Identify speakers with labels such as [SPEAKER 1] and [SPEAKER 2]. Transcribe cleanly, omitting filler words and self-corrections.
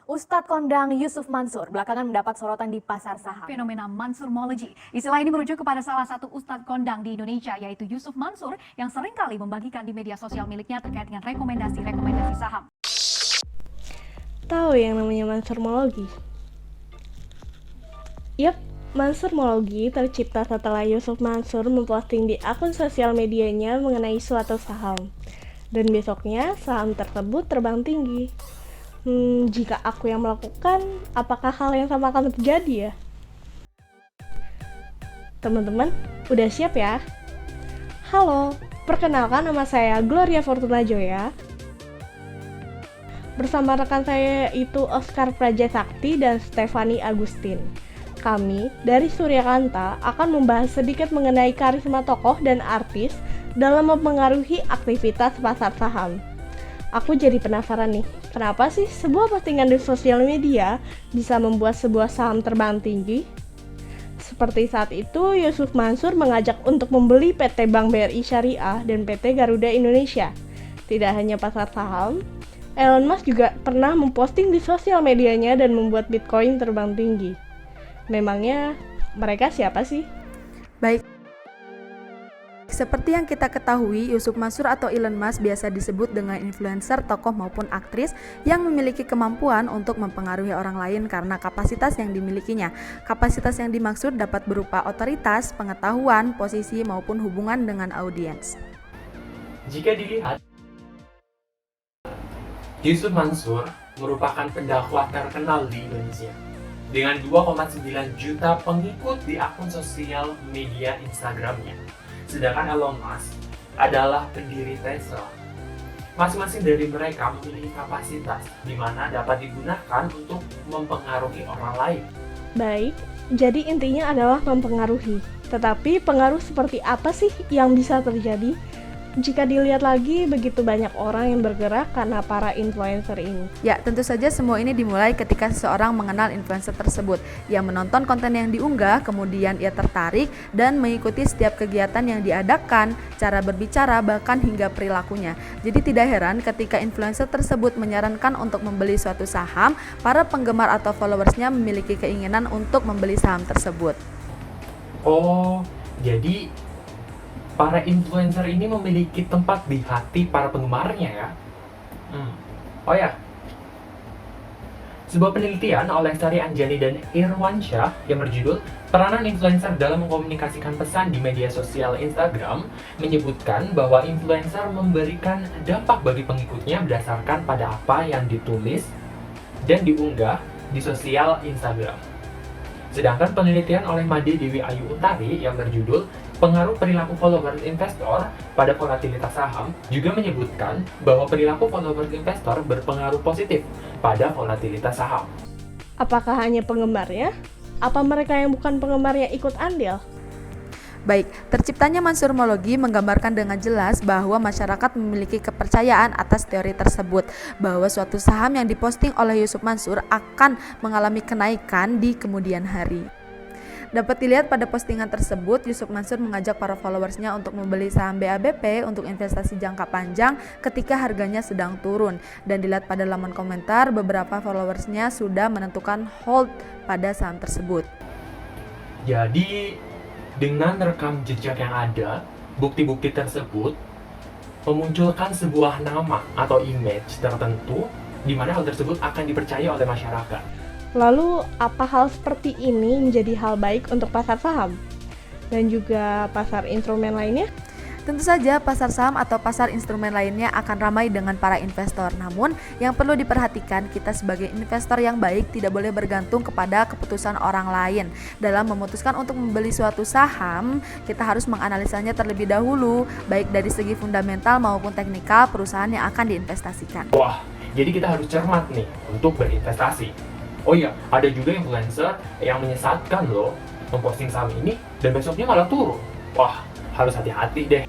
[SPEAKER 1] Ustadz kondang Yusuf Mansur belakangan mendapat sorotan di pasar saham.
[SPEAKER 2] Fenomena Mansurmology. Istilah ini merujuk kepada salah satu ustadz kondang di Indonesia, yaitu Yusuf Mansur, yang seringkali membagikan di media sosial miliknya terkait dengan rekomendasi-rekomendasi saham.
[SPEAKER 3] Tahu yang namanya Mansurmology? Yap, Mansurmology tercipta setelah Yusuf Mansur memposting di akun sosial medianya mengenai suatu saham. Dan besoknya saham tersebut terbang tinggi. Jika aku yang melakukan, apakah hal yang sama akan terjadi ya? Teman-teman, udah siap ya? Halo, perkenalkan nama saya Gloria Fortuna Joya. Bersama rekan saya itu Oscar Prajasakti dan Stefani Agustin. Kami dari Suryakanta akan membahas sedikit mengenai karisma tokoh dan artis dalam mempengaruhi aktivitas pasar saham. Aku jadi penasaran nih, kenapa sih sebuah postingan di sosial media bisa membuat sebuah saham terbang tinggi? Seperti saat itu, Yusuf Mansur mengajak untuk membeli PT Bank BRI Syariah dan PT Garuda Indonesia. Tidak hanya pasar saham, Elon Musk juga pernah memposting di sosial medianya dan membuat Bitcoin terbang tinggi. Memangnya mereka siapa sih?
[SPEAKER 4] Baik, seperti yang kita ketahui, Yusuf Mansur atau Elon Musk biasa disebut dengan influencer, tokoh maupun aktris yang memiliki kemampuan untuk mempengaruhi orang lain karena kapasitas yang dimilikinya. Kapasitas yang dimaksud dapat berupa otoritas, pengetahuan, posisi maupun hubungan dengan audiens.
[SPEAKER 5] Jika dilihat, Yusuf Mansur merupakan pendakwah terkenal di Indonesia dengan 2,9 juta pengikut di akun sosial media Instagramnya. Sedangkan Elon Musk adalah pendiri Tesla. Masing-masing dari mereka memiliki kapasitas di mana dapat digunakan untuk mempengaruhi orang lain.
[SPEAKER 3] Baik, jadi intinya adalah mempengaruhi. Tetapi pengaruh seperti apa sih yang bisa terjadi? Jika dilihat lagi, begitu banyak orang yang bergerak karena para influencer ini.
[SPEAKER 4] Ya, tentu saja semua ini dimulai ketika seseorang mengenal influencer tersebut. Ia menonton konten yang diunggah, kemudian ia tertarik dan mengikuti setiap kegiatan yang diadakan, cara berbicara, bahkan hingga perilakunya. Jadi tidak heran ketika influencer tersebut menyarankan untuk membeli suatu saham, para penggemar atau followersnya memiliki keinginan untuk membeli saham tersebut.
[SPEAKER 5] Oh, jadi para influencer ini memiliki tempat di hati para penggemarnya ya? Oh ya, sebuah penelitian oleh Sari Anjani dan Irwansyah yang berjudul Peranan Influencer dalam Mengkomunikasikan Pesan di Media Sosial Instagram menyebutkan bahwa influencer memberikan dampak bagi pengikutnya berdasarkan pada apa yang ditulis dan diunggah di sosial Instagram. Sedangkan penelitian oleh Made Dewi Ayu Utari yang berjudul Pengaruh Perilaku Followers Investor pada Volatilitas Saham juga menyebutkan bahwa perilaku followers investor berpengaruh positif pada volatilitas saham.
[SPEAKER 3] Apakah hanya penggemarnya? Apa mereka yang bukan penggemarnya ikut andil?
[SPEAKER 4] Baik, terciptanya Mansurmology menggambarkan dengan jelas bahwa masyarakat memiliki kepercayaan atas teori tersebut, bahwa suatu saham yang diposting oleh Yusuf Mansur akan mengalami kenaikan di kemudian hari. Dapat dilihat pada postingan tersebut, Yusuf Mansur mengajak para followersnya untuk membeli saham BABP untuk investasi jangka panjang ketika harganya sedang turun. Dan dilihat pada laman komentar, beberapa followersnya sudah menentukan hold pada saham tersebut.
[SPEAKER 5] Jadi, dengan rekam jejak yang ada, bukti-bukti tersebut memunculkan sebuah nama atau image tertentu di mana hal tersebut akan dipercaya oleh masyarakat.
[SPEAKER 3] Lalu, apa hal seperti ini menjadi hal baik untuk pasar saham? Dan juga pasar instrumen lainnya?
[SPEAKER 4] Tentu saja pasar saham atau pasar instrumen lainnya akan ramai dengan para investor. Namun, yang perlu diperhatikan, kita sebagai investor yang baik tidak boleh bergantung kepada keputusan orang lain. Dalam memutuskan untuk membeli suatu saham, kita harus menganalisanya terlebih dahulu, baik dari segi fundamental maupun teknikal perusahaan yang akan diinvestasikan.
[SPEAKER 5] Wah, jadi kita harus cermat nih untuk berinvestasi. Oh iya, ada juga influencer yang menyesatkan loh memposting saham ini dan besoknya malah turun. Wah, harus hati-hati deh.